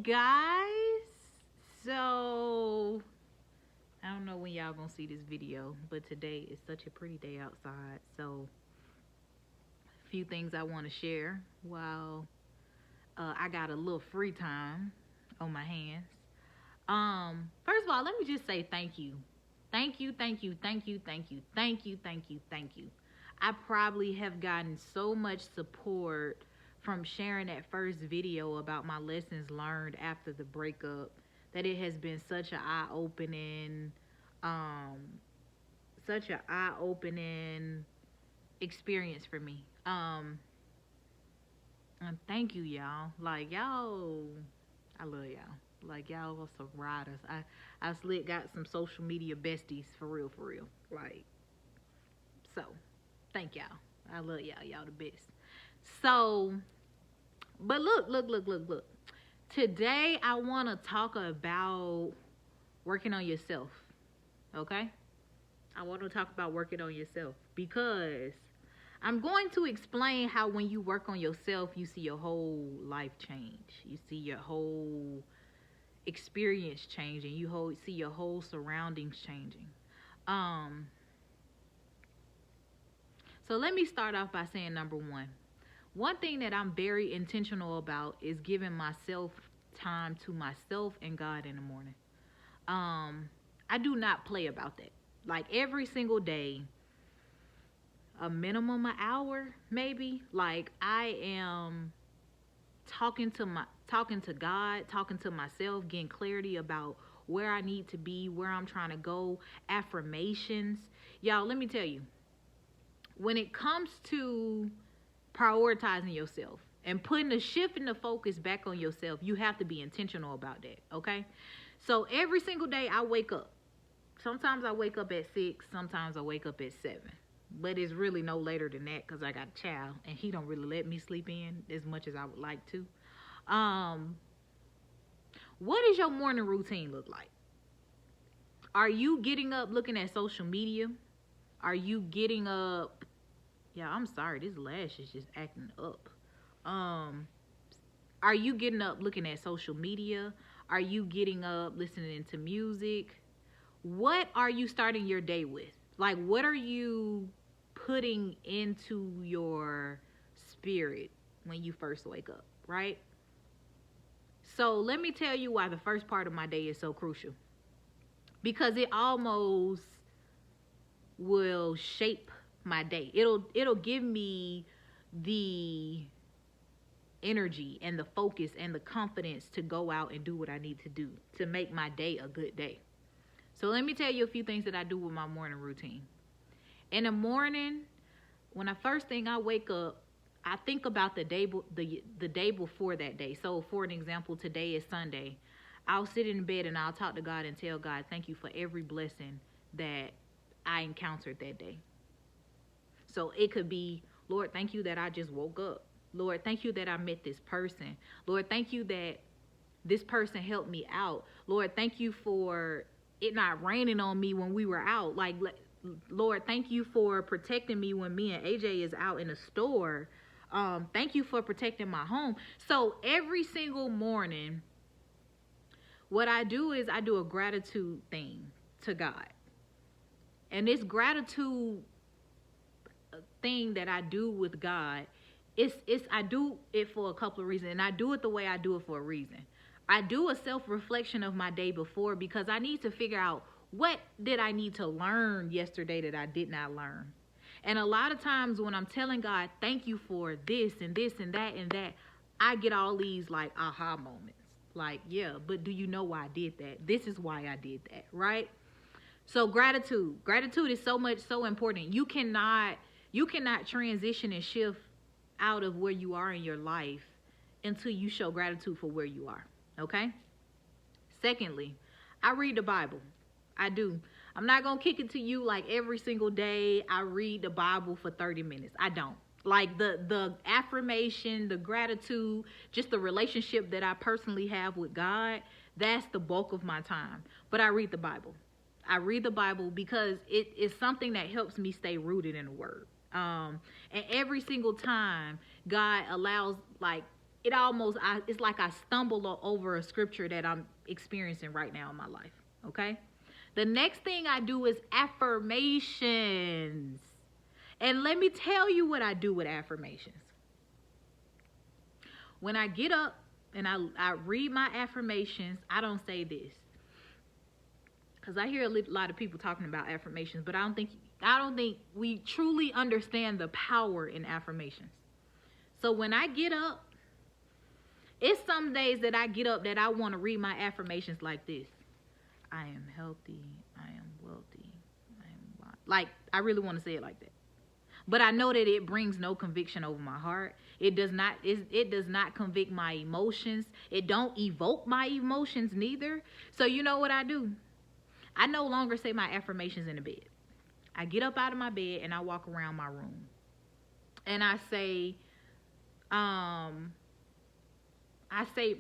guys. So I don't know when y'all gonna see this video, but today is such a pretty day outside. So a few things I want to share while I got a little free time on my hands. First of all, let me just say thank you. Thank you, thank you, thank you, thank you, thank you, thank you, thank you. I probably have gotten so much support from sharing that first video about my lessons learned after the breakup that it has been um, such an eye-opening experience for me. And thank you, y'all. Like y'all, I love y'all. Like y'all are some riders. I slick got some social media besties for real, for real. Like so, thank y'all. I love y'all. Y'all the best. So, but look. Today I want to talk about working on yourself. Okay? I want to talk about working on yourself because I'm going to explain how when you work on yourself, you see your whole life change. You see your whole experience changing. See your whole surroundings changing. Um, so let me start off by saying number one. One thing that I'm very intentional about is giving myself time to myself and God in the morning. I do not play about that. Like every single day, a minimum an hour maybe. Like I am talking to God, talking to myself, getting clarity about where I need to be, where I'm trying to go, affirmations. Y'all, let me tell you, when it comes to prioritizing yourself and putting a shift in the focus back on yourself, you have to be intentional about that, okay? So every single day I wake up. Sometimes I wake up at 6, sometimes I wake up at 7. But it's really no later than that because I got a child and he don't really let me sleep in as much as I would like to. What does your morning routine look like? Are you getting up looking at social media? Are you getting up? Yeah, I'm sorry, this lash is just acting up. Are you getting up looking at social media? Are you getting up listening to music? What are you starting your day with? Like, what are you putting into your spirit when you first wake up, right? So let me tell you why the first part of my day is so crucial. Because it almost will shape my day. It'll give me the energy and the focus and the confidence to go out and do what I need to do to make my day a good day. So let me tell you a few things that I do with my morning routine. In the morning, when I first thing I wake up, I think about the day before that day. So for an example, today is Sunday. I'll sit in bed and I'll talk to God and tell God, thank you for every blessing that I encountered that day. So it could be, Lord, thank you that I just woke up. Lord, thank you that I met this person. Lord, thank you that this person helped me out. Lord, thank you for it not raining on me when we were out. Like, Lord, thank you for protecting me when me and AJ is out in the store. Thank you for protecting my home. So every single morning, what I do is I do a gratitude thing to God. And this gratitude thing that I do with God, I do it for a couple of reasons. And I do it the way I do it for a reason. I do a self-reflection of my day before because I need to figure out what did I need to learn yesterday that I did not learn. And a lot of times when I'm telling God, thank you for this and this and that and that, I get all these like aha moments. Like, yeah, but do you know why I did that? This is why I did that, right? So gratitude is so important. You cannot transition and shift out of where you are in your life until you show gratitude for where you are. Okay? Secondly, I read the Bible. I do. I'm not going to kick it to you like every single day I read the Bible for 30 minutes. I don't. Like the affirmation, the gratitude, just the relationship that I personally have with God, that's the bulk of my time. But I read the Bible. I read the Bible because it is something that helps me stay rooted in the Word. And every single time God allows, like, it's like I stumble over a scripture that I'm experiencing right now in my life. Okay. The next thing I do is affirmations. And let me tell you what I do with affirmations. When I get up and I read my affirmations, I don't say this. Because I hear a lot of people talking about affirmations, but I don't think we truly understand the power in affirmations. So when I get up, it's some days that I get up that I want to read my affirmations like this. I am healthy. I am wealthy. I am wise. Like, I really want to say it like that. But I know that it brings no conviction over my heart. It does not convict my emotions. It don't evoke my emotions neither. So you know what I do? I no longer say my affirmations in the bed. I get up out of my bed and I walk around my room. And I say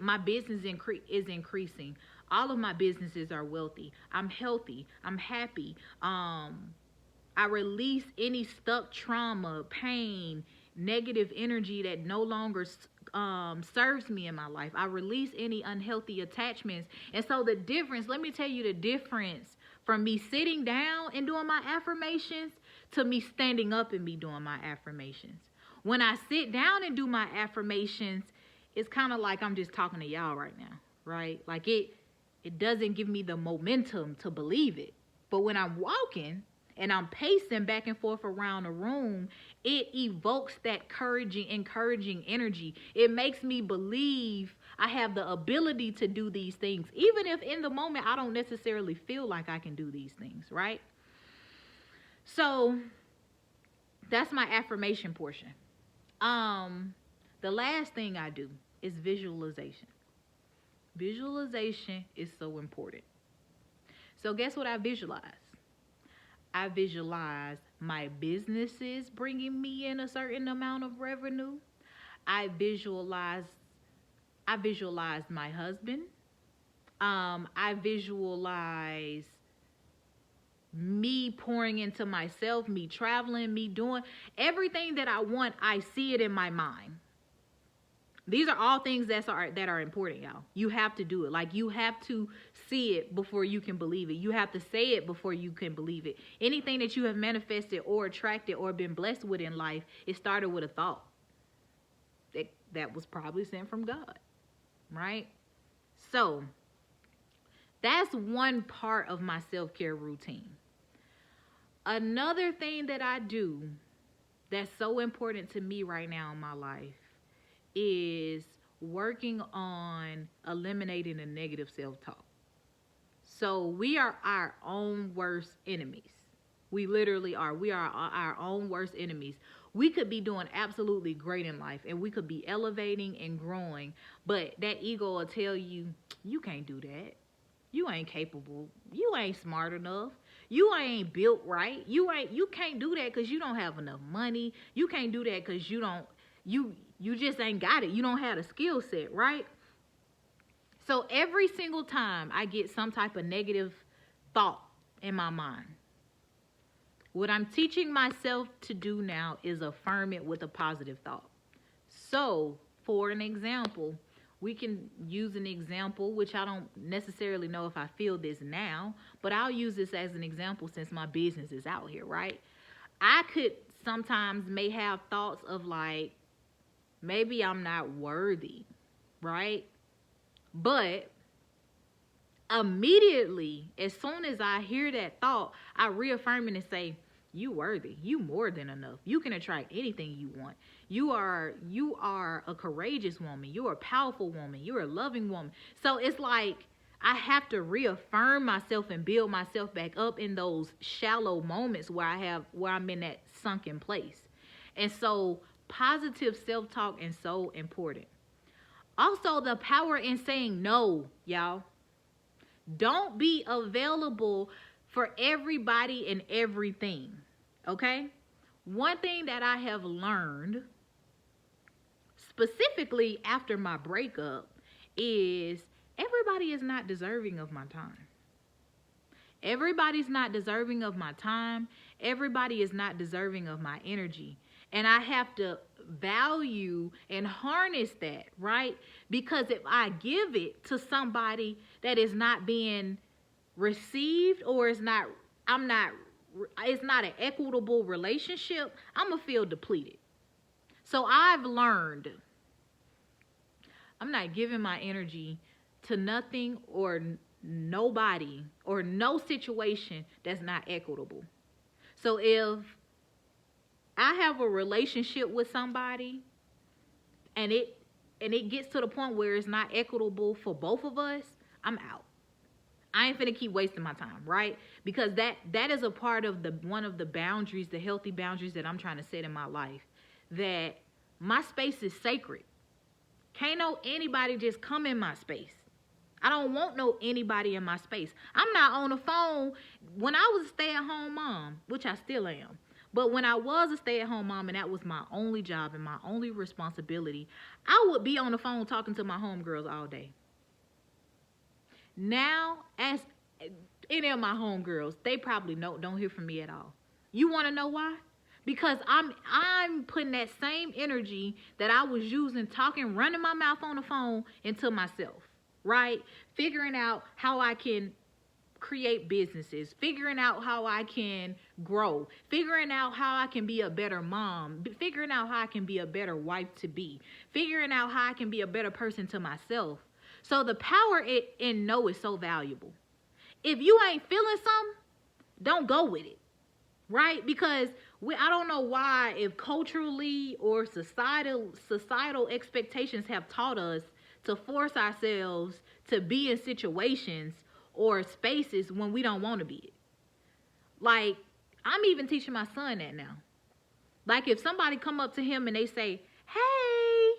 my business is increasing. All of my businesses are wealthy. I'm healthy. I'm happy. I release any stuck trauma, pain, negative energy that no longer serves me in my life. I release any unhealthy attachments. And so let me tell you the difference from me sitting down and doing my affirmations to me standing up and me doing my affirmations. When I sit down and do my affirmations, it's kind of like I'm just talking to y'all right now, right? Like it doesn't give me the momentum to believe it. But when I'm walking and I'm pacing back and forth around the room, it evokes that encouraging energy. It makes me believe I have the ability to do these things, even if in the moment I don't necessarily feel like I can do these things, right? So that's my affirmation portion. The last thing I do is visualization. Visualization is so important. So guess what I visualize? I visualize my businesses bringing me in a certain amount of revenue. I visualize my husband. I visualize me pouring into myself, me traveling, me doing everything that I want. I see it in my mind. These are all things that are important, y'all. You have to do it. Like, you have to see it before you can believe it. You have to say it before you can believe it. Anything that you have manifested or attracted or been blessed with in life, it started with a thought that was probably sent from God, right? So that's one part of my self-care routine. Another thing that I do that's so important to me right now in my life is working on eliminating the negative self-talk. So we are our own worst enemies. We literally are. We are our own worst enemies. We could be doing absolutely great in life and we could be elevating and growing, but that ego will tell you, you can't do that. You ain't capable. You ain't smart enough. You ain't built right. You can't do that because you don't have enough money. You can't do that because you just ain't got it. You don't have a skill set, right? So every single time I get some type of negative thought in my mind, what I'm teaching myself to do now is affirm it with a positive thought. So, for an example, we can use an example, which I don't necessarily know if I feel this now, but I'll use this as an example since my business is out here, right? I could sometimes may have thoughts of like, maybe I'm not worthy, right? But immediately, as soon as I hear that thought, I reaffirm it and say, you worthy. You more than enough. You can attract anything you want. You are a courageous woman. You're a powerful woman. You're a loving woman. So it's like I have to reaffirm myself and build myself back up in those shallow moments where I'm in that sunken place. And so positive self-talk is so important. Also, the power in saying no, y'all. Don't be available for everybody and everything, okay? One thing that I have learned, specifically after my breakup, is everybody is not deserving of my time. Everybody's not deserving of my time. Everybody is not deserving of my energy. And I have to value and harness that, right? Because if I give it to somebody that is not being received, or it's not an equitable relationship, I'm gonna feel depleted. So I've learned I'm not giving my energy to nothing or nobody or no situation that's not equitable. So if I have a relationship with somebody and it gets to the point where it's not equitable for both of us, I'm out. I ain't finna keep wasting my time, right? Because that is a part of one of the boundaries, the healthy boundaries that I'm trying to set in my life. That my space is sacred. Can't no anybody just come in my space. I don't want no anybody in my space. I'm not on the phone. When I was a stay-at-home mom, which I still am, but when I was a stay-at-home mom and that was my only job and my only responsibility, I would be on the phone talking to my homegirls all day. Now, as any of my homegirls, they probably don't hear from me at all. You want to know why? Because I'm putting that same energy that I was using talking, running my mouth on the phone into myself, right? Figuring out how I can create businesses, figuring out how I can grow, figuring out how I can be a better mom, figuring out how I can be a better wife to be, figuring out how I can be a better person to myself. So the power in no is so valuable. If you ain't feeling something, don't go with it, right? Because I don't know why, if culturally or societal expectations have taught us to force ourselves to be in situations or spaces when we don't want to be it. Like, I'm even teaching my son that now. Like, if somebody come up to him and they say, hey,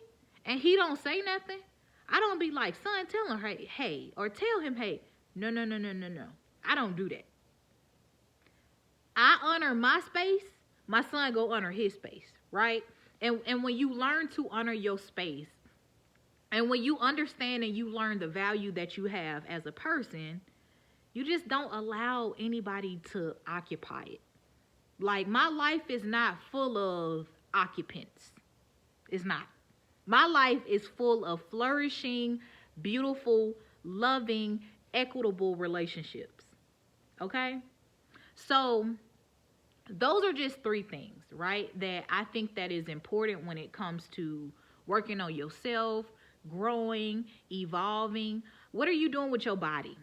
and he don't say nothing, I don't be like, son, tell him hey, or tell him hey. No. I don't do that. I honor my space. My son go honor his space, right? And when you learn to honor your space, and when you understand and you learn the value that you have as a person, you just don't allow anybody to occupy it. Like, my life is not full of occupants. It's not. My life is full of flourishing, beautiful, loving, equitable relationships. Okay? So those are just 3 things, right, that I think that is important when it comes to working on yourself, growing, evolving. What are you doing with your body?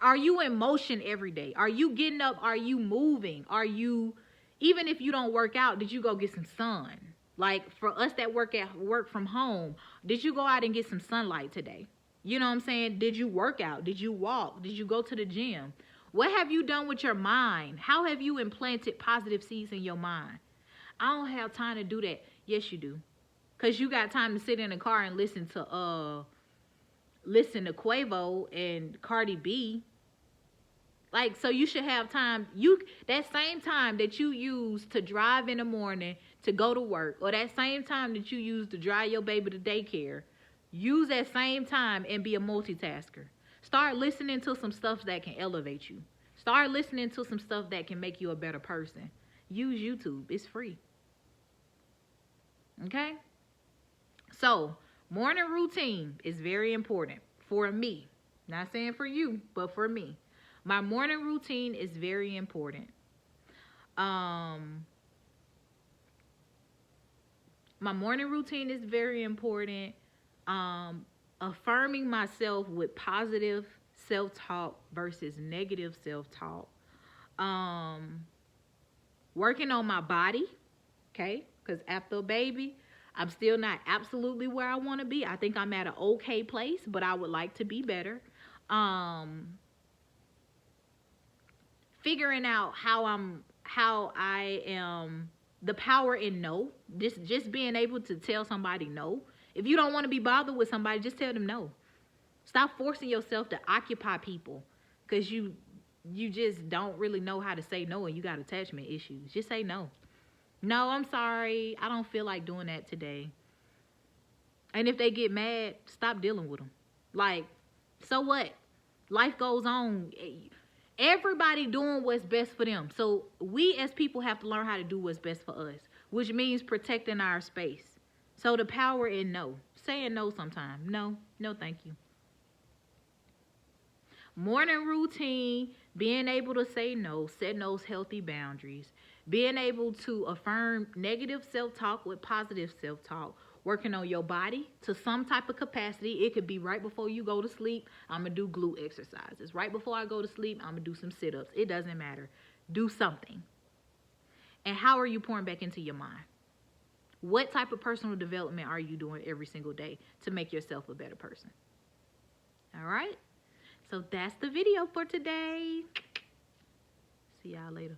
Are you in motion every day? Are you getting up? Are you moving? Are you, even if you don't work out, did you go get some sun? Like, for us that work from home, did you go out and get some sunlight today? You know what I'm saying? Did you work out? Did you walk? Did you go to the gym? What have you done with your mind? How have you implanted positive seeds in your mind? I don't have time to do that. Yes, you do. Because you got time to sit in the car and listen to Quavo and Cardi B. Like, so you should have time. That same time that you use to drive in the morning to go to work, or that same time that you use to drive your baby to daycare, use that same time and be a multitasker. Start listening to some stuff that can elevate you. Start listening to some stuff that can make you a better person. Use YouTube. It's free. Okay? So, morning routine is very important for me. Not saying for you, but for me. My morning routine is very important. My morning routine is very important. Affirming myself with positive self-talk versus negative self-talk. Working on my body, okay? Because after a baby, I'm still not absolutely where I want to be. I think I'm at an okay place, but I would like to be better. Figuring out how I am, the power in no. Just being able to tell somebody no. If you don't want to be bothered with somebody, just tell them no. Stop forcing yourself to occupy people because you just don't really know how to say no and you got attachment issues. Just say no. No, I'm sorry. I don't feel like doing that today. And if they get mad, stop dealing with them. Like, so what? Life goes on. Everybody doing what's best for them. So we as people have to learn how to do what's best for us, which means protecting our space. So the power in no. Saying no sometime. No, no thank you. Morning routine, being able to say no, setting those healthy boundaries, being able to affirm negative self-talk with positive self-talk, working on your body to some type of capacity. It could be right before you go to sleep, I'm going to do glute exercises. Right before I go to sleep, I'm going to do some sit-ups. It doesn't matter. Do something. And how are you pouring back into your mind? What type of personal development are you doing every single day to make yourself a better person? All right? So that's the video for today. See y'all later.